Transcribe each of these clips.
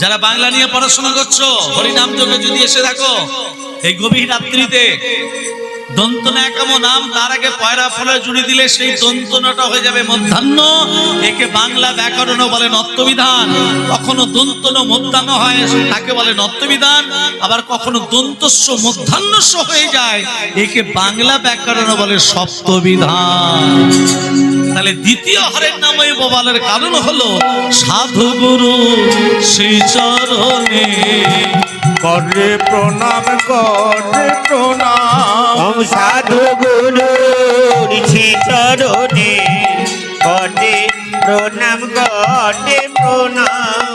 যারা বাংলা নিয়ে পড়াশোনা করছো, হরিনাম যোগে যদি এসে দেখো এই গভীর রাত্রিতে দন্তনা একাম নাম, তার আগে পয়রা ফলে জুড়ে দিলে সেই দন্তনাটা হয়ে যাবে মধ্যাহ্ন। একে বাংলা ব্যাকরণ বলে নত্যবিধান। কখনো দন্তন মধ্যাহ্ন হয়, তাকে বলে নত্যবিধান। আবার কখনো দন্তস্ব মধ্যাহ্নস্ব হয়ে যায়, একে বাংলা ব্যাকরণ বলে সপ্তবিধান। তাহলে দ্বিতীয় হরের নাম বলার কারণ হলো সাধু গুরু শ্রী চরণে করে প্রণাম, করে প্রণাম। সাধু গুরু শ্রী চরণে করে প্রণাম, করে প্রণাম।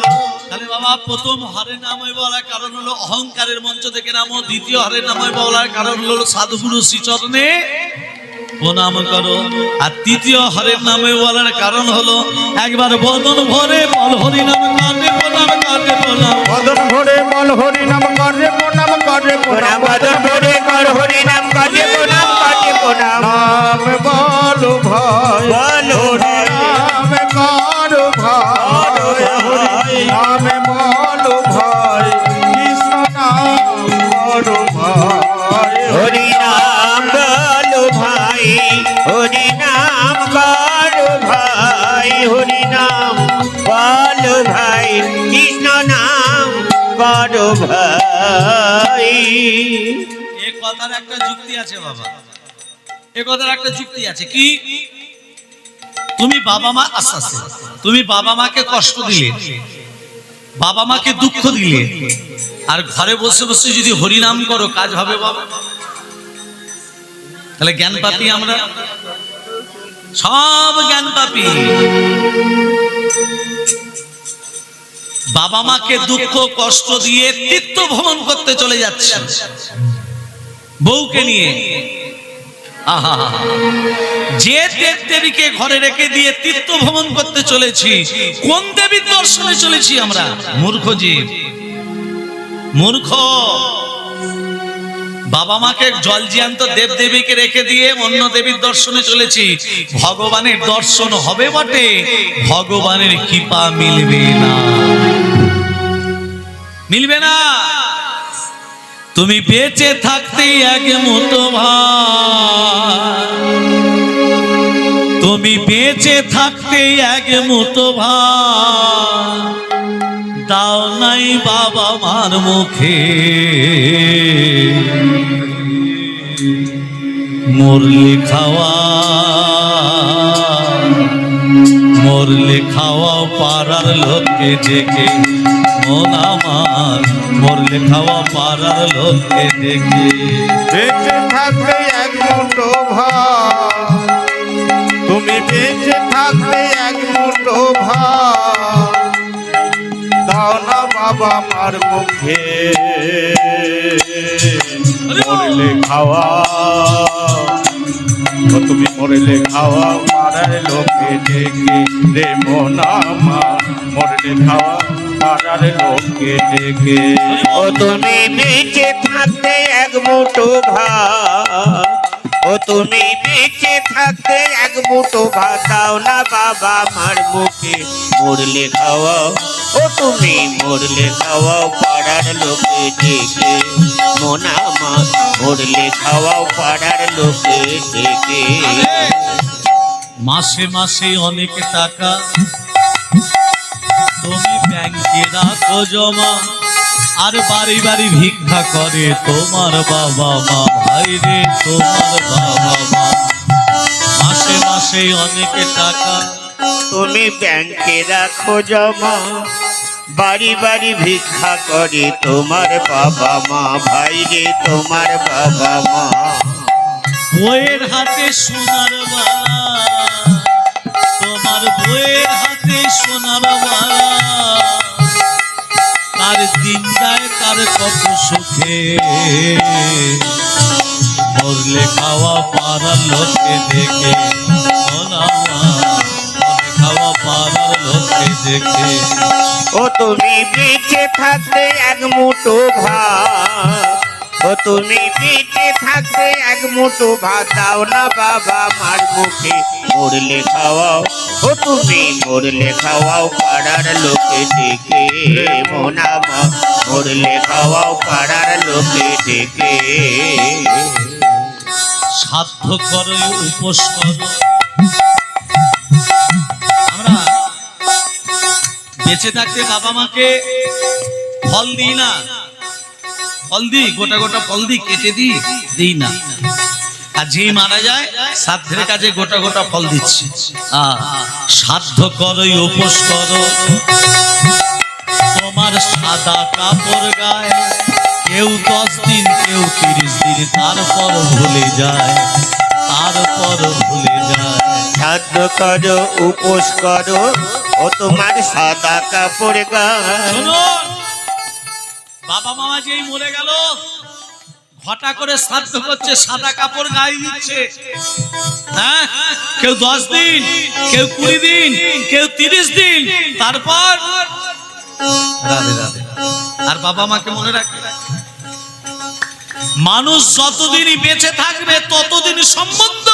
তাহলে বাবা প্রথম হরের নাম বলার কারণ হলো অহংকারের মঞ্চ থেকে নামো। দ্বিতীয় হরের নাম বলার কারণ হলো সাধুগুরু শ্রীচরণে প্রণাম করো। আর তৃতীয় হরের নামে বলার কারণ হলো একবার বদন ভরে বল হরি নাম করে প্রণাম, করে প্রণাম। বদন ভরে বল হরি নাম, করে প্রণাম, করে প্রণাম। বদন ভরে কর হরি নাম, করে প্রণাম, করে প্রণাম। নাম বল ভাই, বল হরি নাম কর ভাই, নাম বল ভাই, কৃষ্ণ নাম কর ভাই। হরি নাম বল ভাই, হরি নাম কর ভাই, হরি নাম বল ভাই, কৃষ্ণ নাম কর ভাই। এ কথার একটা যুক্তি আছে বাবা, এ কথার একটা যুক্তি আছে। কি? তুমি বাবা মা আস্তে তুমি বাবা মাকে কষ্ট দিলে, বাবা মাকে দুঃখ দিলে, আর ঘরে বসে বসে যদি হরিনাম করো, কাজ হবে বাবা? তাহলে জ্ঞান পাপী আমরা, সব জ্ঞান পাপী। বাবা মাকে দুঃখ কষ্ট দিয়ে তীর্থ ভ্রমণ করতে চলে যাচ্ছে বউকে নিয়ে। আহা, যে দেব দেবীকে ঘরে রেখে দিয়ে তীর্থ ভ্রমণ করতে চলেছি, কোন দেবীর দর্শনে চলেছি আমরা? মূর্খ জীব, মূর্খ। বাবা মাকে জল জ্যান্ত দেব দেবীকে রেখে দিয়ে অন্য দেবীর দর্শনে চলেছি। ভগবানের দর্শন হবে বটে, ভগবানের কৃপা মিলবে না, মিলবে না। তুমি বেঁচে থাকতে এক মুঠো ভাত, তুমি বেঁচে থাকতে এক মুঠো ভাত দাও নাই বাবা মার মুখে, মরলে খাওয়া, মরলে খাওয়াও পাড়ার লোককে ডেকে। মন আমার মরলে খাওয়া পাড়ার লোককে ডেকে। বেঁচে থাকতে এক মুঠো ভাত, তুমি বেঁচে থাকতে এক মুঠো ভাত দাও না বাবা মার মুখে, মরলে খাওয়া, ও তুমি মরলে খাওয়া পাড়ার লোকে ডেকে। রে মন আমার মরলে খাওয়া পাড়ার লোকে ডেকে। ও তুমি বেঁচে থাকতে এক মুঠো ভাত, ও তুমি বেঁচে থাকতে এক মুঠো ভাত দাও না বাবা মার মুখে, মরলে খাওয়াও, ও তুমি মরলে খাওয়াও পাড়ার লোকে ডেকে। মন আমার মরলে খাওয়াও পাড়ার লোকে ডেকে। মাসে মাসে অনেক টাকা তুমি ব্যাংকে রাখো জমা, আর বাড়ি বাড়ি ভিক্ষা করে তোমার বাবা মা। ভাই রে তোমার বাবা মা, মাসে মাসে অনেক টাকা তুমি ব্যাংকে রাখো জমা, বাড়ি বাড়ি ভিক্ষা করে তোমার বাবা মা। ভাই রে তোমার বাবা মা। বইয়ের হাতে সোনার বালা, তোমার বইয়ের হাতে সোনার বালা, তার দিন যায় তার কত সুখে, মরলে খাওয়া পাড়ার লোককে দেখে। খাওয়া পাড়ার লোককে দেখে। ও তুমি বেঁচে থাকতে এক মুঠো ভাত, ও তুমি বেঁচে থাকতে এক মুঠো ভাত দাও না বাবা আমার মুখে, মরলে খাওয়াও ও তুমি মরলে খাওয়াও পাড়ার লোকে ডেকে, মোনামা মরলে খাওয়াও পাড়ার লোকে ডেকে। সাধ্য করো উপোস করো। আমরা বেঁচে থাকতে বাবা মাকে ফল দিই না, ফল দিই গোটা গোটা ফল দিই, কেটে দিই না। আর যেই মারা যায় শ্রাদ্ধের কাজে গোটা গোটা ফল দিচ্ছি। সাধ্য করো উপোস করো, তোমার সাদা কাপড় গায়ে, কেউ 10 দিন কেউ 30 দিন, তারপর ভুলে যায়, তারপর ভুলে যায়। সাধ্য করো উপোস করো, ও তোমার সাদা কাপড় গায়ে। শুনুন, বাবা মামা যেই মরে গেল ঘটা করে শ্রাদ্ধ করছে, সাদা কাপড় গায়ে দিচ্ছে। হ্যাঁ, কেউ 10 দিন কেউ 20 দিন কেউ 30 দিন, তারপর রাধে রাধে। আর বাবা মাকে মনে রাখে, মানুষ যতদিনই বেঁচে থাকবে ততদিন সম্বন্ধ,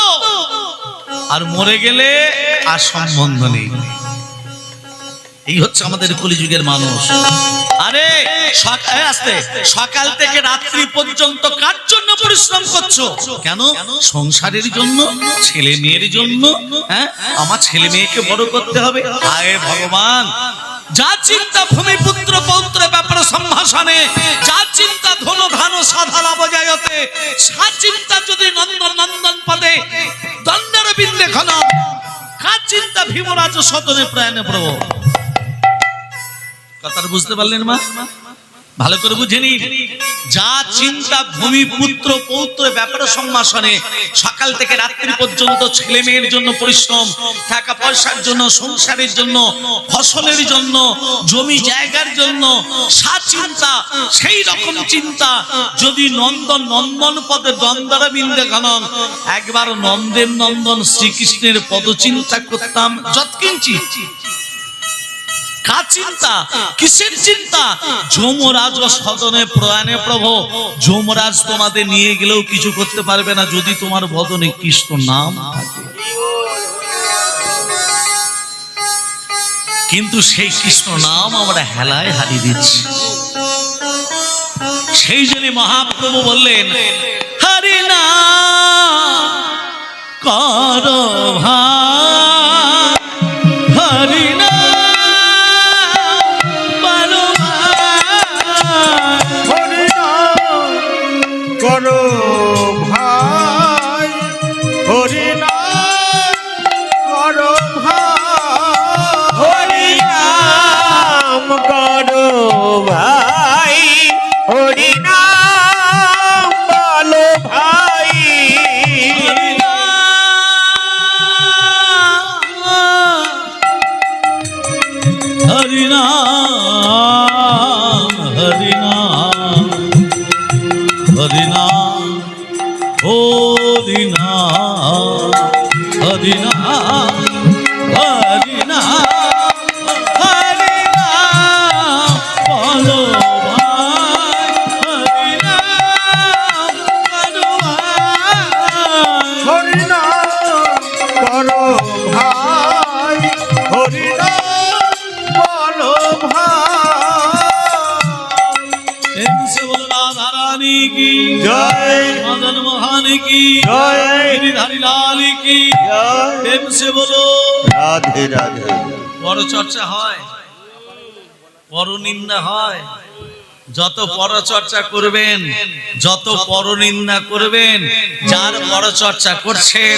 আর মরে গেলে আর সম্বন্ধ নেই। এই হচ্ছে আমাদের কলিযুগের মানুষ। আরে আসতে সকাল থেকে রাত্রি পর্যন্ত কার জন্য পরিশ্রম করছো? কেন? সংসারের জন্য, ছেলে মেয়ের জন্য। হ্যাঁ, আমার ছেলে মেয়েকে বড় করতে হবে। আয় ভগবান, যা চিন্তা ভূমিপুত্র পৌত্র ব্যাপারে সম্ভাষণে, যা চিন্তা ধন ধান সাধা লাভ যায়তে, সা চিন্তা যদি নন্দন নন্দন পদে দণ্ডের বিন্দে ঘন, কার চিন্তা ভীমরাজ সদনে প্রয়াণে প্রভু। কথাটা বুঝতে পারলেন মা? ভালো করে বুঝে নিন। যা চিন্তা ভূমিপুত্র পৌত্র ব্যাপারে সম্ভাষণে, সকাল থেকে রাত্রি পর্যন্ত ছেলে মেয়ের জন্য পরিশ্রম, টাকা পয়সার জন্য, সংসারের জন্য, ফসলের জন্য, জমি জায়গার জন্য, সা চিন্তা, সেই রকম চিন্তা যদি নন্দন নন্দন পদে দ্বন্দ্বরা বিন্দে ঘনন, একবার নন্দের নন্দন শ্রীকৃষ্ণের পদ চিন্তা করতাম যৎকিঞ্চিৎ। কার চিন্তা? কিসের চিন্তা? যমরাজ সদনে প্রয়াণে প্রভু। যমরাজ তোমাদের নিয়ে গেলেও কিছু করতে পারবে না যদি তোমার বদনে কৃষ্ণ নাম থাকে। কিন্তু সেই কৃষ্ণ নাম আমরা হেলায় হারিয়ে দিচ্ছি। সেই জন্য মহাপ্রভু বললেন, হরি নাম করো ভাই, হরি নাম করো ভাই, হরি নাম করো ভাই, হরি নাম করো ভাই, হরি নাম বলো ভাই। হরি নাম, হরি নাম, হরি নাম, হরি নাম, হরি নাম, হরি নাম, হরি নাম বলো ভাই, হরি নাম বলো ভাই। হরি নাম করো ভাই, হরি নাম বলো ভাই। इनसे बोलो राधा रानी की जय, मदन मोहन की जय, गिरिधारी लाल की जय। इनसे बोलो। রাধে রাধে। বড় চর্চা হয়, পরনিন্দা হয়। যত পরচর্চা করবেন, যত পরনিন্দা করবেন, যার পরচর্চা করছেন,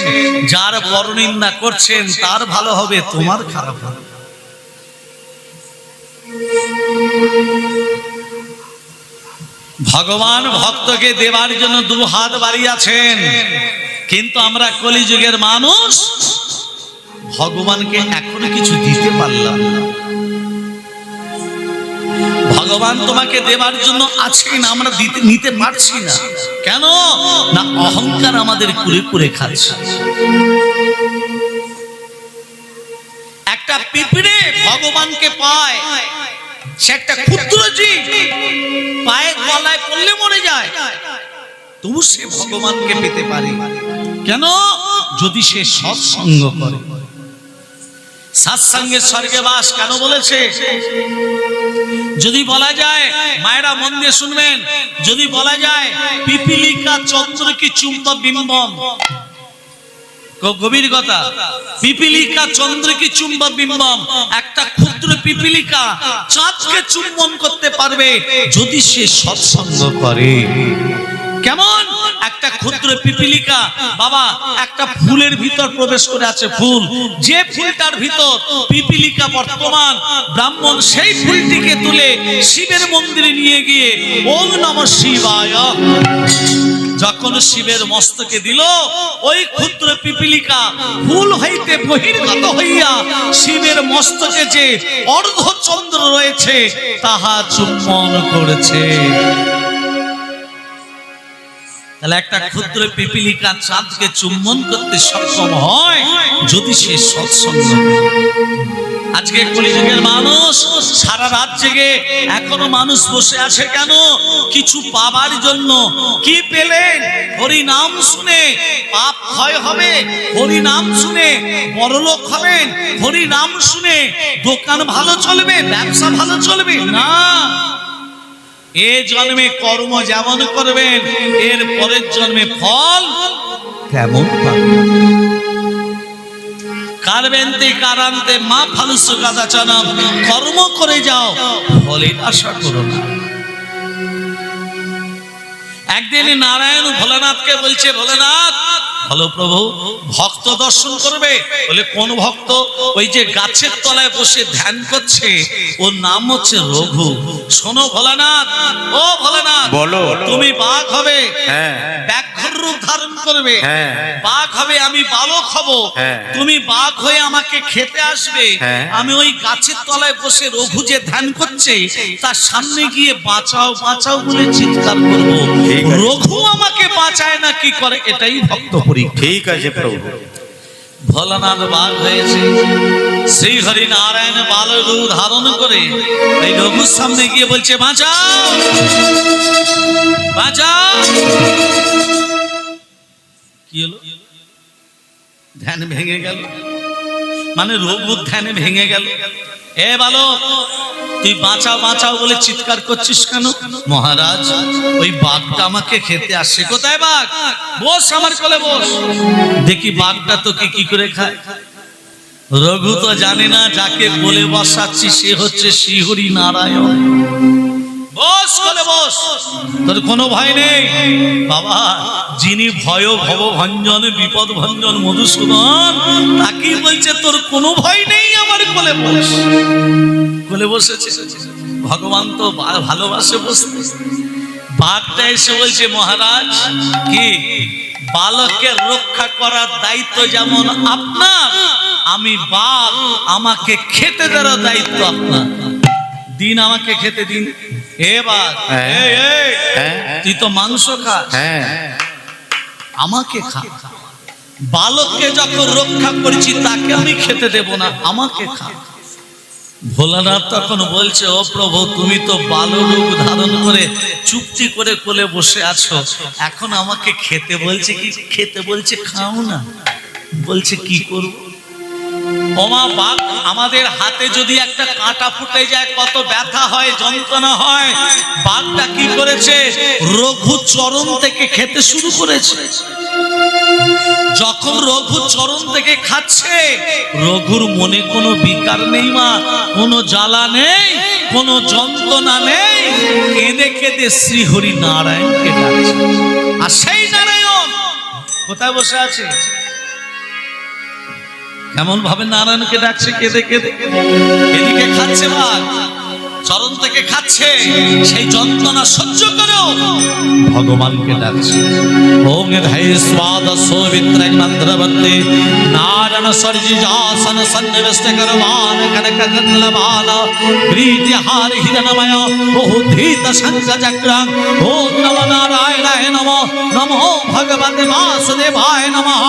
যার পরনিন্দা করছেন, তার ভালো হবে, তোমার খারাপ হবে। ভগবান ভক্তকে দেবার জন্য 2 হাত বাড়িয়েছেন, কিন্তু আমরা কলিযুগের মানুষ ভগবানকে এখনো কিছু দিতে পারলাম না। ভগবান তোমাকে দেবার জন্য আছেন, আমরা নিতে পারছি না। কেন? না অহংকার আমাদের কুরে কুরে খাচ্ছে। একটা পিঁপড়ে ভগবানকে পায়, সে একটা ক্ষুদ্র জীব, পায়ে গলায় পড়লে মরে যায়, তবু সে ভগবানকে পেতে পারে। কেন? যদি সে সৎসঙ্গ করে। সৎসঙ্গে স্বর্গে বাস কেন বলেছে? যদি বলা যায়, মায়েরা মন দিয়ে শুনবেন, যদি বলা যায় পিপিলিকা চন্দ্র কি চুম্বক বিম্বম, গভীর কথা, পিপিলিকা চন্দ্র কি চুম্বক বিম্বম, একটা ক্ষুদ্র পিপিলিকা চাঁদকে চুম্বন করতে পারবে যদি সে সৎসঙ্গ করে। কেমন? একটা ক্ষুদ্র পিপিলিকা বাবা একটা ফুলের ভিতর প্রবেশ করে আছে, ফুল, যে ফুলটার ভিতর পিপিলিকা বর্তমান, ব্রাহ্মণ সেই ফুলটিকে তুলে শিবের মন্দিরে নিয়ে গিয়ে ওম নমঃ শিবায় যখন শিবের মস্তকে দিল, ওই ক্ষুদ্র পিপিলিকা ফুল হইতে বহির্গত হইয়া শিবের মস্তকে যে অর্ধচন্দ্র রয়েছে তাহা চুম্বন করেছে। তাহলে একটা ক্ষুদ্র পিপিলিকা চাঁদকে চুম্বন করতে সক্ষম হয় যদি সে সৎসঙ্গ করে। আজকে কলিযুগের মানুষ সারা রাত জেগে এখনো মানুষ বসে আছে কেন? কিছু পাবার জন্য। কি পেলেন? হরি নাম শুনে পাপ ক্ষয় হবে, হরি নাম শুনে বড়লোক হবেন, হরি নাম শুনে দোকান ভালো চলবে, ব্যবসা ভালো চলবে না। এ জন্মে কর্ম যেমন করবেন এর পরের জন্মে ফল তেমন পাবেন। কারবেন্তে কারান্তে মা ফালুসু কাদাচনম, কর্ম করে যাও, ফলের আশা করো না। একদিন নারায়ণ ভোলানাথকে বলছে, ভোলানাথ বলো প্রভু ভক্ত দর্শন করবে। বলে কোন ভক্ত? ওই যে গাছের তলায় বসে ধ্যান করছে, ওর নাম হচ্ছে রঘু। শোনো ভোলানাথ, ও ভোলানাথ, বলো তুমি বাঘ হবে, ব্যাঘ্র রূপ ধারণ করবে, বাঘ হবে, আমি বালক হব, তুমি বাঘ হয়ে আমাকে খেতে আসবে। আমি ওই গাছের তলায় বসে রঘু যে ধ্যান করছে তার সামনে গিয়ে বাঁচাও বাঁচাও বলে চিৎকার করবো। রঘু আমাকে বাঁচায় না কি করে, এটাই ভক্ত পরীক্ষা। ঠিক আছে প্রভু। ভোলানাথ বাঘ হয়েছে, শ্রী হরি নারায়ণ বালক রূপ ধারণ করে এই রঘুর সামনে গিয়ে বলছে বাঁচাও বাঁচাও। কি হলো? ধ্যান ভেঙে গেল, মানে রঘুর ধ্যানে ভেঙে গেল। এ বালক তুই বাঁচাও বাঁচাও বলে চিৎকার করছিস কেন? মহারাজ ওই বাঘটা আমাকে খেতে আসছে। কোথায় বাঘ? বস আমার কোলে বস, দেখি বাঘটা তোকে কি করে খায়। রঘু তো জানে না যাকে কোলে বসাচ্ছি সে হচ্ছে শ্রীহরি নারায়ণ। বস কোলে বস, তোর কোনো ভয় নেই। বাবা যিনি ভয় ভব ভঞ্জন বিপদ ভঞ্জন মধুসূদন তাকেই বলছে তোর কোনো ভয় নেই, আমার কোলে বস। কোলে বসেছে। ভগবান তো ভালোবাসে বসতে। বাঘটা এসে বলছে মহারাজ কি বালকের রক্ষা করার দায়িত্ব যেমন আপনার, আমি বাঘ, আমাকে খেতে দেওয়ার দায়িত্ব আপনার। দিন আমাকে খেতে দিন। এবার তুই তো মাংস খাস, আমাকে খা। বালককে যখন রক্ষা করছি তাকে আমি খেতে দেব না, আমাকে খা। ভোলানাথ তখন বলছে ও প্রভু তুমি তো বালরূপ ধারণ করে চুপটি করে কোলে বসে আছো, এখন আমাকে খেতে বলছে কি? খেতে বলছে খাও না, বলছে কি করব? ওমা বাঘ, আমাদের হাতে যদি একটা কাঁটা ফুটে যায় কত ব্যথা হয়, যন্ত্রণা হয়। বাঘটা কি করেছে? রঘু চরণ থেকে খেতে শুরু করেছে। যখন রঘু চরণ থেকে খাচ্ছে রঘুর মনে কোনো বিকার নেই, মা কোনো জ্বালা নেই, কোনো যন্ত্রণা নেই, কেঁদে কেঁদে শ্রীহরি নারায়ণকে ডাকছে। আর সেই নারায়ণ কোথায় বসে আছে? কেমন ভাবে নারায়ণকে ডাকছে কেঁদে কেঁদে। এদিকে খাচ্ছে বাঘ, চরণ থেকে খাচ্ছে, সেই যন্ত্রণা সহ্য করেও ভগবানকে ডাকছে। ওং ধাই স্বাদ সৌমিত্র মন্ত্রবন্দে নারায়ণ সর্জি যাসন সন্নিবেষ্ট করবান কনক গন্ধলবান প্রীতি হার হিরণময় বহুধীত শঙ্খ চক্রং। ওম নমঃ নারায়ণায় নমঃ, নমঃ ভগবতে বাসুদেবায় নমঃ।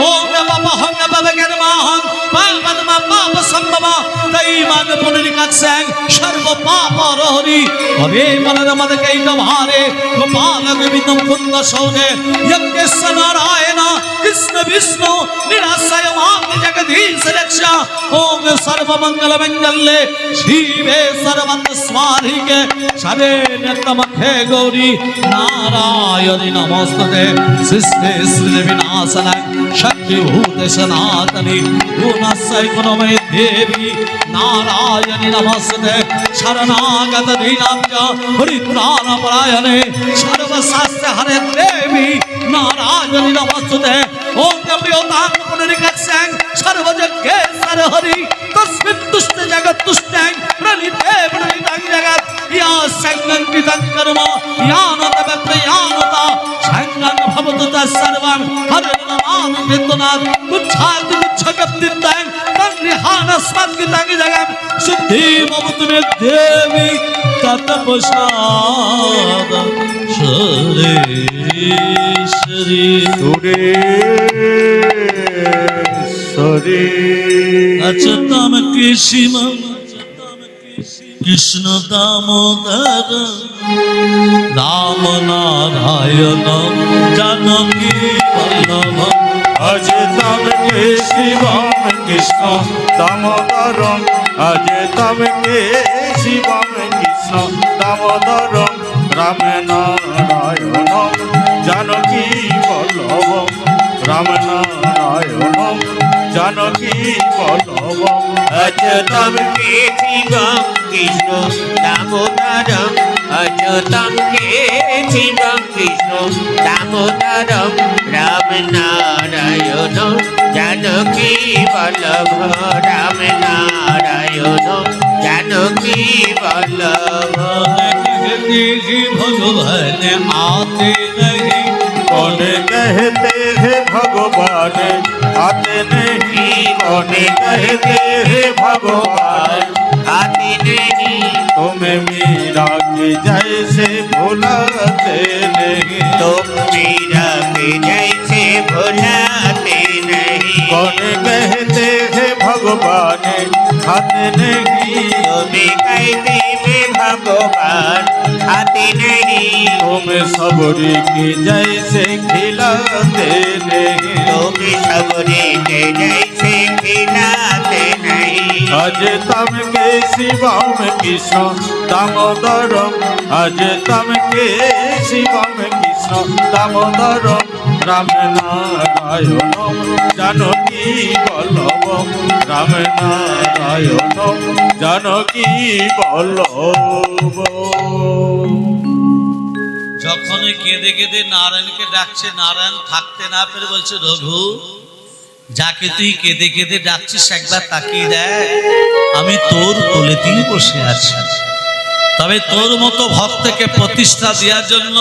ওম নমঃ ভগবতে নমঃ, পাপদ্ম পাপ সম্ভব তৈমান পুনরিকাৎসং সর্ব পাপর হরি হরে মনের মধ্যে কৈক ভারে গোপাল গোবিন্দ মুকুন্দ সৌরে যজ্ঞেশ্বর নারায়ণ কৃষ্ণ বিষ্ণু নিরাশয় মাং জগদীশ রক্ষা ওম সর্বমঙ্গল মঙ্গলে শিবে সর্বান্ত স্বাধিকে শরে নতমখে গৌরী নারায়ণী নমস্তুতে সৃষ্টি সৃষ্টি বিনাশন শক্তি ভূত সনাতনী গুণাশয় গুণময় দেবী নারায়ণী নমস্তুতে শরণাগত দীনাম চ পরিত্রাণ পরায়ণে সর্বশাস্ত্র হরে দেবী নারায়ণী নমস্তুতে ওম প্রিয়তাং পুনরিকাক্ষং সর্বযজ্ঞেশ্বর হরি তস্মিन् তুষ্ট জগৎ তুষ্টং প্রণীতে প্রণীতং জগৎ ইয়া সংগং কৃতং কর্ম ইয়ানত ব্যপ্রয়ানত সংগং ভবতু তৎসর্বং হরে নমাম বিদ্যনাথ গুচ্ছাত গুচ্ছকপ্তিতং তন্নিহানস্মাৎ কৃতং জগৎ সিদ্ধিমভূতু মে দেবী তৎপ্রসাদ সরেশ্বরী সুরেশ্বরী अच्युतम कृष्ण कृष्ण दामोदर राम नारायण जानकी वल्लभ अज तम के शिवम कृष्ण दामोदरम अज तम के शिवम कृष्ण दामोदरम राम नारायण जानकी वल्लभ राम नारायण जानकी वल्लभ अच्युतम केशवम कृष्ण दामोदरम अच्युतम केशवम कृष्ण दामोदरम राम नारायण जानकी वल्लभ राम नारायण जानकी वल्लभ भगवान आते नहीं कौन कहते हैं भगवान आते नहीं कौन कहते हैं भगवान आते नहीं तुम्हें मीरा के जैसे भुलाते नहीं तो मीरा के जैसे भुलाते नहीं कौन कहते हैं भगवान आते नहीं तुम्हें कहते में भगवान आते नहीं तुम्हें सबरी के जैसे खिलाते नहीं तुम्हें सबरे के जैसे खिलाते नहीं अज तम के शिवम कृष्ण दामोदरम अज तम के शिवम कृष्ण दामोदरम राम नारायण जानकी वल्लभ राम नारायण जानकी वल्लभ যখন কেঁদে কেঁদে নারায়ণকে ডাকছে, নারায়ণ থাকতে না পেরে বলছে, রঘু যাকে তুই কেঁদে কেঁদে ডাকছিস একবার তাকিয়ে দেখ, আমি তোর কোলেতেই বসে আছি। তবে তোর মতো ভক্তকে প্রতিষ্ঠা দেওয়ার জন্য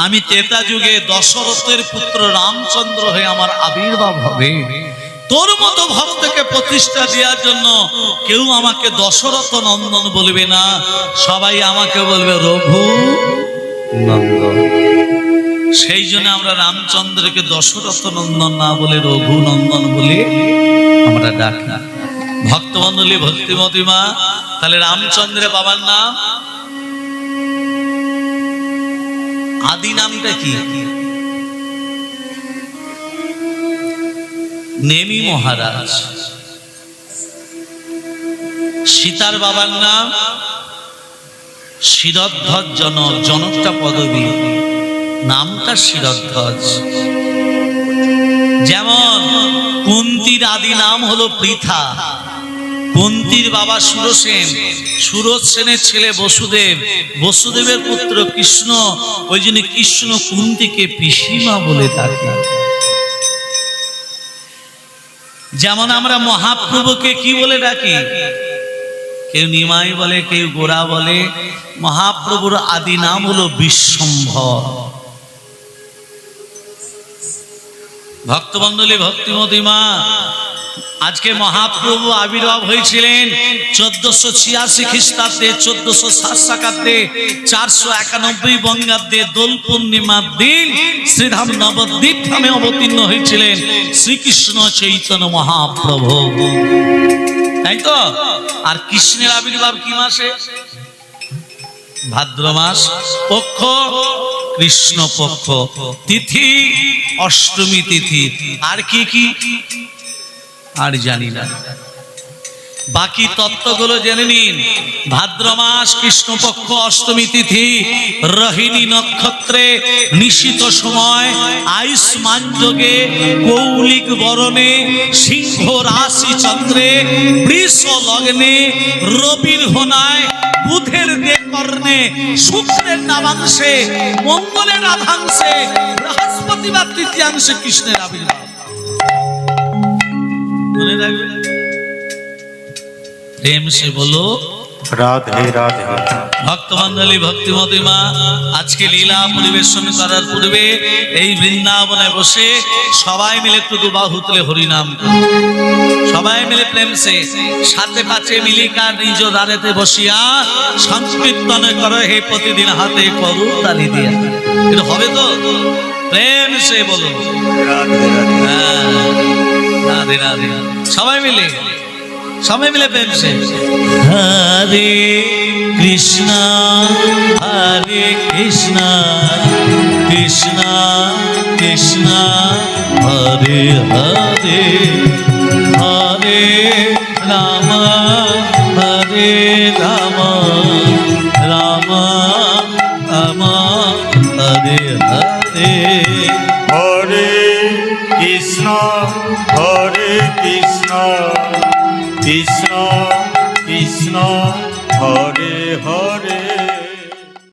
আমি ত্রেতা যুগে দশরথের পুত্র রামচন্দ্র হয়ে আমার আবির্ভাব হবে। তোর মতো ভক্তকে প্রতিষ্ঠা দেওয়ার জন্য কেউ আমাকে দশরথ নন্দন বলবে না, সবাই আমাকে বলবে রঘু নন্দন। সেই জন্য আমরা রামচন্দ্রকে দশরথ নন্দন না বলে রঘু নন্দন বলে আমরা ডাকি। ভক্তমণ্ডলী, ভক্তিমতী মা, তাহলে রামচন্দ্রের বাবার নাম আদি নামটা কি? নেমি মহারাজ। সীতার বাবার নাম শিরধ্বজ জনক। জনকটা পদবী, নামটা শিরধ্বজ। যেমন কুন্তির আদি নাম হলো পৃথা। কুন্তির বাবা সুরসেন, সুরসেনের ছেলে বসুদেব, বসুদেবের পুত্র কৃষ্ণ। ওই জন্য কৃষ্ণ কুন্তিকে পিসিমা বলে ডাকে। যেমন আমরা মহাপ্রভুকে কি বলে ডাকি? কেউ নিমাই বলে, কেউ গোরা বলে। মহাপ্রভুর আদি নাম হলো বিশ্বম্ভর। ভক্তমণ্ডলী, ভক্তিমতী মা, আজকে মহাপ্রভু আবির্ভাব হয়েছিলেন 1486 খ্রিস্টাব্দে, 1407 সাকাব্দে, 491 বঙ্গাব্দে দোল পূর্ণিমার দিন শ্রীধাম নবদ্বীপ ধামে অবতীর্ণ হয়েছিলেন শ্রীকৃষ্ণ চৈতন্য মহাপ্রভু। তাই তো। আর কৃষ্ণের আবির্ভাব কি মাসে? ভাদ্র মাস, পক্ষ কৃষ্ণ পক্ষ, তিথি অষ্টমী তিথি। আর কি কি আর জানি না, বাকি তত্ত্বগুলো জেনে নিন। ভাদ্র মাস, কৃষ্ণপক্ষ, অষ্টমী তিথি, রোহিণী নক্ষত্রে, নিশীত সময়, আয়ুষ্মান যোগে, কৌলিক বরণে, সিংহ রাশি চন্দ্রে, বৃষ লগ্নে, রবির হোনায়, বুধের কর্ণে, শুক্রের নামাংশে, মঙ্গলের আধাংশে, বৃহস্পতিবার তৃতীয়াংশে কৃষ্ণের আবির্ভাব। মনে রাখবে। প্রেম সে বলো রাধে রাধে। ভক্তমন্ডলী, ভক্তিমতী মা, আজকে লীলা পরিবেশন করার পূর্বে এই বৃন্দাবনে বসে সবাই মিলে একটু বাহু তুলে হরিনাম করো। সবাই মিলে প্রেম সে সাথে পাচে মিলিকা নিজ দ্বারেতে বসিয়া সংকীর্তন করো হে প্রতিদিন হাতে করু তালি দিয়া। কিন্তু হবে তো? প্রেম সে বলো হ্যাঁ, রাধে রাধে। সবাই মিলে প্রেম সে হরে কৃষ্ণ হরে কৃষ্ণ কৃষ্ণ কৃষ্ণ হরে হরে, হরে রাম হরে রাম, রাম রাম হরে হরে। হরে কৃষ্ণ হরে কৃষ্ণ কৃষ্ণ কৃষ্ণ হরে হরে।